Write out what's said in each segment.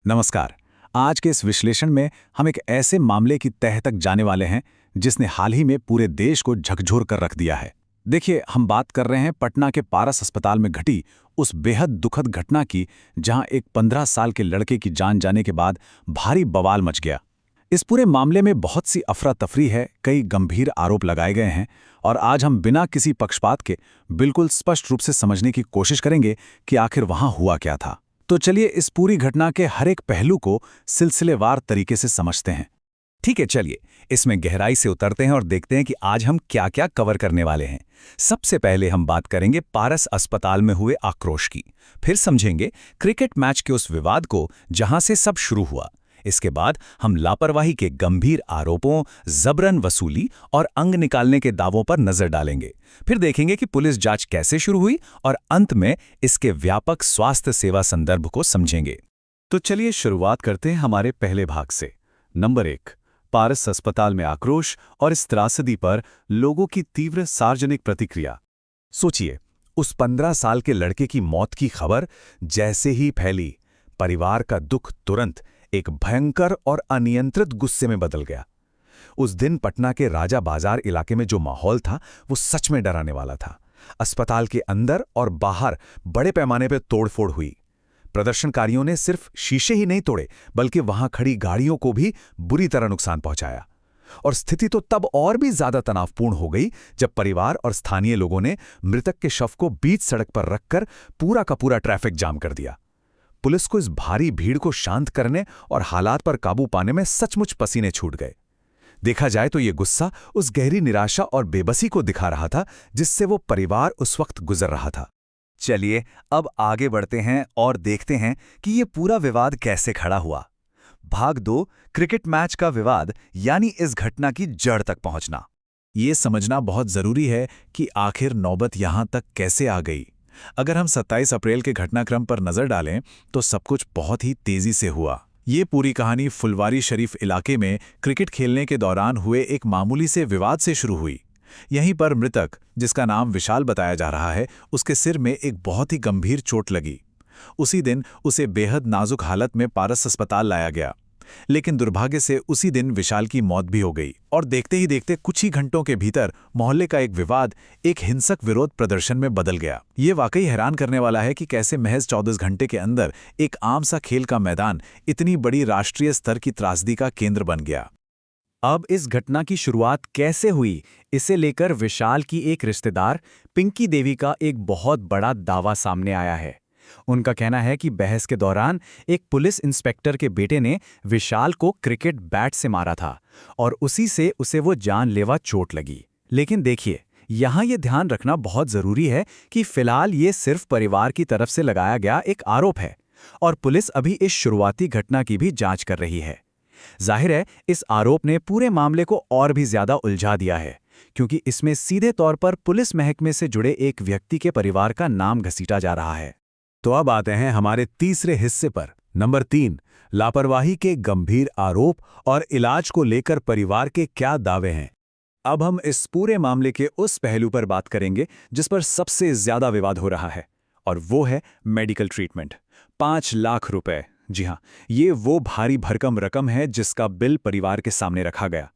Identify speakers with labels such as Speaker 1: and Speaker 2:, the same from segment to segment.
Speaker 1: नमस्कार। आज के इस विश्लेषण में हम एक ऐसे मामले की तह तक जाने वाले हैं जिसने हाल ही में पूरे देश को झकझोर कर रख दिया है। देखिए, हम बात कर रहे हैं पटना के पारस अस्पताल में घटी उस बेहद दुखद घटना की, जहां एक 15 साल के लड़के की जान जाने के बाद भारी बवाल मच गया। इस पूरे मामले में बहुत सी अफरा तफरी है, कई गंभीर आरोप लगाए गए हैं और आज हम बिना किसी पक्षपात के बिल्कुल स्पष्ट रूप से समझने की कोशिश करेंगे कि आखिर वहां हुआ क्या था। तो चलिए इस पूरी घटना के हर एक पहलू को सिलसिलेवार तरीके से समझते हैं।
Speaker 2: ठीक है, चलिए इसमें गहराई से उतरते हैं और देखते हैं कि आज हम क्या-क्या कवर करने वाले हैं। सबसे पहले हम बात करेंगे पारस अस्पताल में हुए आक्रोश की। फिर समझेंगे क्रिकेट मैच के उस विवाद को जहां से सब शुरू हुआ। इसके बाद हम लापरवाही के गंभीर आरोपों, जबरन वसूली और अंग निकालने के दावों पर नजर डालेंगे। फिर देखेंगे कि पुलिस जांच कैसे शुरू हुई और अंत में इसके व्यापक स्वास्थ्य सेवा संदर्भ को समझेंगे।
Speaker 1: तो चलिए शुरुआत करते हैं हमारे पहले भाग से। नंबर 1, पारस अस्पताल में आक्रोश और इस त्रासदी पर लोगों की तीव्र सार्वजनिक प्रतिक्रिया।
Speaker 2: सोचिए, उस 15 साल के लड़के की मौत की खबर जैसे ही फैली, परिवार का दुख तुरंत एक भयंकर और अनियंत्रित गुस्से में बदल गया। उस दिन पटना के राजा बाजार इलाके में जो माहौल था वो सच में डराने वाला था। अस्पताल के अंदर और बाहर बड़े पैमाने पर तोड़फोड़ हुई। प्रदर्शनकारियों ने सिर्फ शीशे ही नहीं तोड़े, बल्कि वहां खड़ी गाड़ियों को भी बुरी तरह नुकसान पहुंचाया। और स्थिति तो तब और भी ज्यादा तनावपूर्ण हो गई जब परिवार और स्थानीय लोगों ने मृतक के शव को बीच सड़क पर रखकर पूरा का पूरा ट्रैफिक जाम कर दिया। पुलिस को इस भारी भीड़ को शांत करने और हालात पर काबू पाने में सचमुच पसीने छूट गए। देखा जाए तो ये गुस्सा उस गहरी निराशा और बेबसी को दिखा रहा था जिससे वो परिवार उस वक्त गुजर रहा था। चलिए अब आगे बढ़ते हैं और देखते हैं कि ये पूरा विवाद कैसे खड़ा हुआ। भाग 2, क्रिकेट मैच का विवाद, यानी इस घटना की जड़ तक पहुंचना।
Speaker 1: ये समझना बहुत जरूरी है कि आखिर नौबत यहां तक कैसे आ गई। अगर हम 27 अप्रैल के घटनाक्रम पर नजर डालें तो सब कुछ बहुत ही तेजी से हुआ। ये पूरी कहानी फुलवारी शरीफ इलाके में क्रिकेट खेलने के दौरान हुए एक मामूली से विवाद से शुरू हुई। यहीं पर मृतक, जिसका नाम विशाल बताया जा रहा है, उसके सिर में एक बहुत ही गंभीर चोट लगी। उसी दिन उसे बेहद नाजुक हालत में पारस अस्पताल लाया गया, लेकिन दुर्भाग्य से उसी दिन विशाल की मौत भी हो गई। और देखते ही देखते कुछ ही घंटों के भीतर मोहल्ले का एक विवाद एक हिंसक विरोध प्रदर्शन में बदल गया। ये वाकई हैरान करने वाला है कि कैसे महज 24 घंटे के अंदर एक आम सा खेल का मैदान इतनी बड़ी राष्ट्रीय स्तर की त्रासदी का केंद्र बन गया।
Speaker 2: अब इस घटना की शुरुआत कैसे हुई, इसे लेकर विशाल की एक रिश्तेदार पिंकी देवी का एक बहुत बड़ा दावा सामने आया है। उनका कहना है कि बहस के दौरान एक पुलिस इंस्पेक्टर के बेटे ने विशाल को क्रिकेट बैट से मारा था और उसी से उसे वो जानलेवा चोट लगी। लेकिन देखिए, यहाँ ये ध्यान रखना बहुत जरूरी है कि फिलहाल ये सिर्फ परिवार की तरफ से लगाया गया एक आरोप है और पुलिस अभी इस शुरुआती घटना की भी जांच कर रही है। जाहिर है, इस आरोप ने पूरे मामले को और भी ज्यादा उलझा दिया है, क्योंकि इसमें सीधे तौर पर पुलिस महकमे से जुड़े एक व्यक्ति के परिवार का नाम घसीटा जा रहा है।
Speaker 1: तो अब आते हैं हमारे तीसरे हिस्से पर। नंबर 3, लापरवाही के गंभीर आरोप और इलाज को लेकर परिवार के क्या दावे हैं। अब हम इस पूरे मामले के उस पहलू पर बात करेंगे जिस पर सबसे ज्यादा विवाद हो रहा है, और वो है मेडिकल ट्रीटमेंट। 5 लाख रुपए, जी हाँ, ये वो भारी भरकम रकम है जिसका बिल परिवार के सामने रखा गया।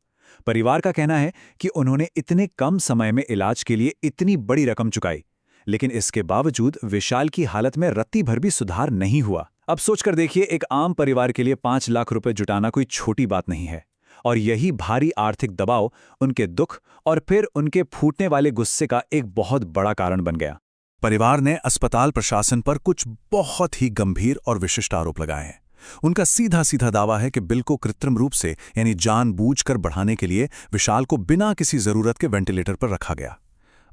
Speaker 1: परिवार का कहना है कि उन्होंने इतने कम समय में इलाज के लिए इतनी बड़ी रकम चुकाई, लेकिन इसके बावजूद विशाल की हालत में रत्ती भर भी सुधार नहीं हुआ। अब सोचकर देखिए, एक आम परिवार के लिए 5 लाख रुपए जुटाना कोई छोटी बात नहीं है, और यही भारी आर्थिक दबाव उनके दुख और फिर उनके फूटने वाले गुस्से का एक बहुत बड़ा कारण बन गया। परिवार ने अस्पताल प्रशासन पर कुछ बहुत ही गंभीर और विशिष्ट आरोप लगाए हैं। उनका सीधा सीधा दावा है कि बिल को कृत्रिम रूप से, यानी जानबूझकर बढ़ाने के लिए विशाल को बिना किसी जरूरत के वेंटिलेटर पर रखा गया।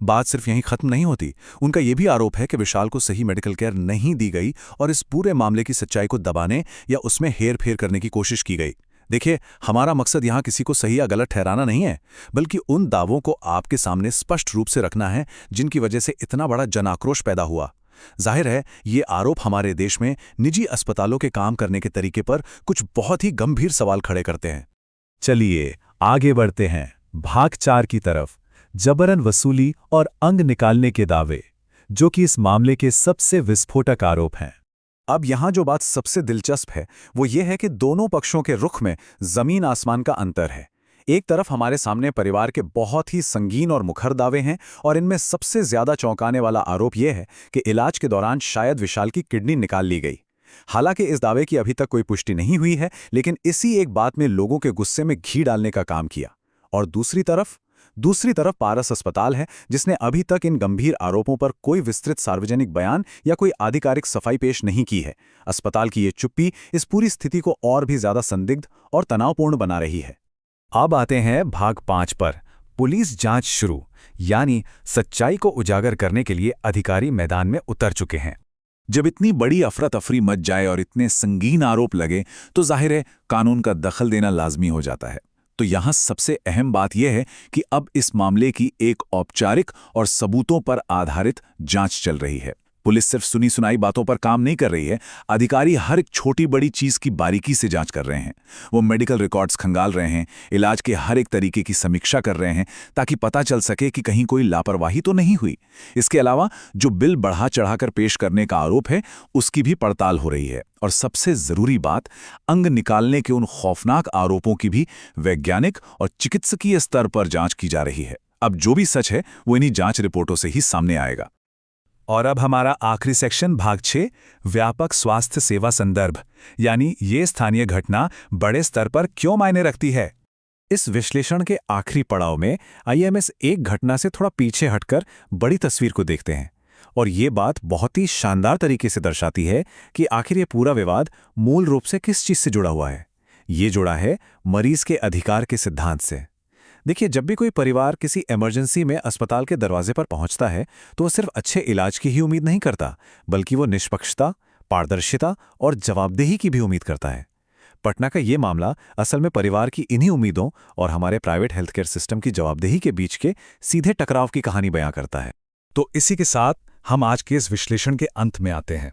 Speaker 1: बात सिर्फ यहीं खत्म नहीं होती। उनका यह भी आरोप है कि विशाल को सही मेडिकल केयर नहीं दी गई और इस पूरे मामले की सच्चाई को दबाने या उसमें हेरफेर करने की कोशिश की गई। देखिए, हमारा मकसद यहाँ किसी को सही या गलत ठहराना नहीं है, बल्कि उन दावों को आपके सामने स्पष्ट रूप से रखना है जिनकी वजह से इतना बड़ा जनाक्रोश पैदा हुआ। जाहिर है, ये आरोप हमारे देश में निजी अस्पतालों के काम करने के तरीके पर कुछ बहुत ही गंभीर सवाल खड़े करते हैं। चलिए आगे बढ़ते हैं भाग 4 की तरफ। जबरन वसूली और अंग निकालने के दावे, जो कि इस मामले के सबसे विस्फोटक आरोप हैं। अब यहाँ जो बात सबसे दिलचस्प है वो ये है कि दोनों पक्षों के रुख में जमीन आसमान का अंतर है। एक तरफ हमारे सामने परिवार के बहुत ही संगीन और मुखर दावे हैं, और इनमें सबसे ज्यादा चौंकाने वाला आरोप यह है कि इलाज के दौरान शायद विशाल की किडनी निकाल ली गई। हालांकि इस दावे की अभी तक कोई पुष्टि नहीं हुई है, लेकिन इसी एक बात में लोगों के गुस्से में घी डालने का काम किया। और दूसरी तरफ पारस अस्पताल है, जिसने अभी तक इन गंभीर आरोपों पर कोई विस्तृत सार्वजनिक बयान या कोई आधिकारिक सफाई पेश नहीं की है। अस्पताल की ये चुप्पी इस पूरी स्थिति को और भी ज्यादा संदिग्ध और तनावपूर्ण बना रही है।
Speaker 2: अब आते हैं भाग 5 पर, पुलिस जांच शुरू, यानी सच्चाई को उजागर करने के लिए अधिकारी मैदान में उतर चुके हैं।
Speaker 1: जब इतनी बड़ी अफरा तफरी मच जाए और इतने संगीन आरोप लगे तो जाहिर है कानून का दखल देना लाजमी हो जाता है। तो यहाँ सबसे अहम बात यह है कि अब इस मामले की एक औपचारिक और सबूतों पर आधारित जांच चल रही है। पुलिस सिर्फ सुनी सुनाई बातों पर काम नहीं कर रही है, अधिकारी हर एक छोटी बड़ी चीज की बारीकी से जांच कर रहे हैं। वो मेडिकल रिकॉर्ड्स खंगाल रहे हैं, इलाज के हर एक तरीके की समीक्षा कर रहे हैं, ताकि पता चल सके कि कहीं कोई लापरवाही तो नहीं हुई। इसके अलावा जो बिल बढ़ा चढ़ाकर पेश करने का आरोप है, उसकी भी पड़ताल हो रही है। और सबसे जरूरी बात, अंग निकालने के उन खौफनाक आरोपों की भी वैज्ञानिक और चिकित्सकीय स्तर पर जांच की जा रही है। अब जो भी सच है वो इन्हीं जांच रिपोर्टों से ही सामने आएगा।
Speaker 2: और अब हमारा आखिरी सेक्शन भाग 6, व्यापक स्वास्थ्य सेवा संदर्भ, यानी ये स्थानीय घटना बड़े स्तर पर क्यों मायने रखती है।
Speaker 1: इस विश्लेषण के आखिरी पड़ाव में आइए हम इस एक घटना से थोड़ा पीछे हटकर बड़ी तस्वीर को देखते हैं। और ये बात बहुत ही शानदार तरीके से दर्शाती है कि आखिर ये पूरा विवाद मूल रूप से किस चीज से जुड़ा हुआ है। ये जुड़ा है मरीज के अधिकार के सिद्धांत से। देखिए, जब भी कोई परिवार किसी इमरजेंसी में अस्पताल के दरवाजे पर पहुंचता है तो वो सिर्फ अच्छे इलाज की ही उम्मीद नहीं करता, बल्कि वो निष्पक्षता, पारदर्शिता और जवाबदेही की भी उम्मीद करता है। पटना का ये मामला असल में परिवार की इन्हीं उम्मीदों और हमारे प्राइवेट हेल्थ केयर सिस्टम की जवाबदेही के बीच के सीधे टकराव की कहानी बयां करता है।
Speaker 2: तो इसी के साथ हम आज के इस विश्लेषण के अंत में आते हैं।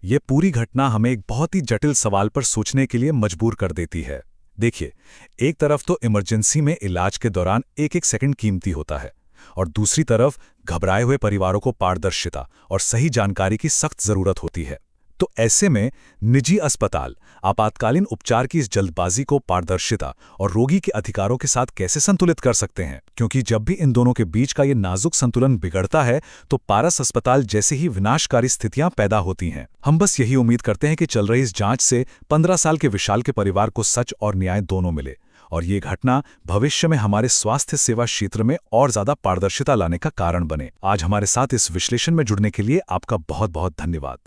Speaker 2: ये पूरी घटना हमें एक बहुत ही जटिल सवाल पर सोचने के लिए मजबूर कर देती है। देखिए, एक तरफ तो इमरजेंसी में इलाज के दौरान एक एक सेकंड कीमती होता है, और दूसरी तरफ घबराए हुए परिवारों को पारदर्शिता और सही जानकारी की सख्त जरूरत होती है। तो ऐसे में निजी अस्पताल आपातकालीन उपचार की इस जल्दबाजी को पारदर्शिता और रोगी के अधिकारों के साथ कैसे संतुलित कर सकते हैं? क्योंकि जब भी इन दोनों के बीच का ये नाजुक संतुलन बिगड़ता है तो पारस अस्पताल जैसे ही विनाशकारी स्थितियां पैदा होती हैं। हम बस यही उम्मीद करते हैं कि चल रही इस जांच से 15 साल के विशाल के परिवार को सच और न्याय दोनों मिले, और ये घटना भविष्य में हमारे स्वास्थ्य सेवा क्षेत्र में और ज्यादा पारदर्शिता लाने का कारण बने। आज हमारे साथ इस विश्लेषण में जुड़ने के लिए आपका बहुत बहुत धन्यवाद।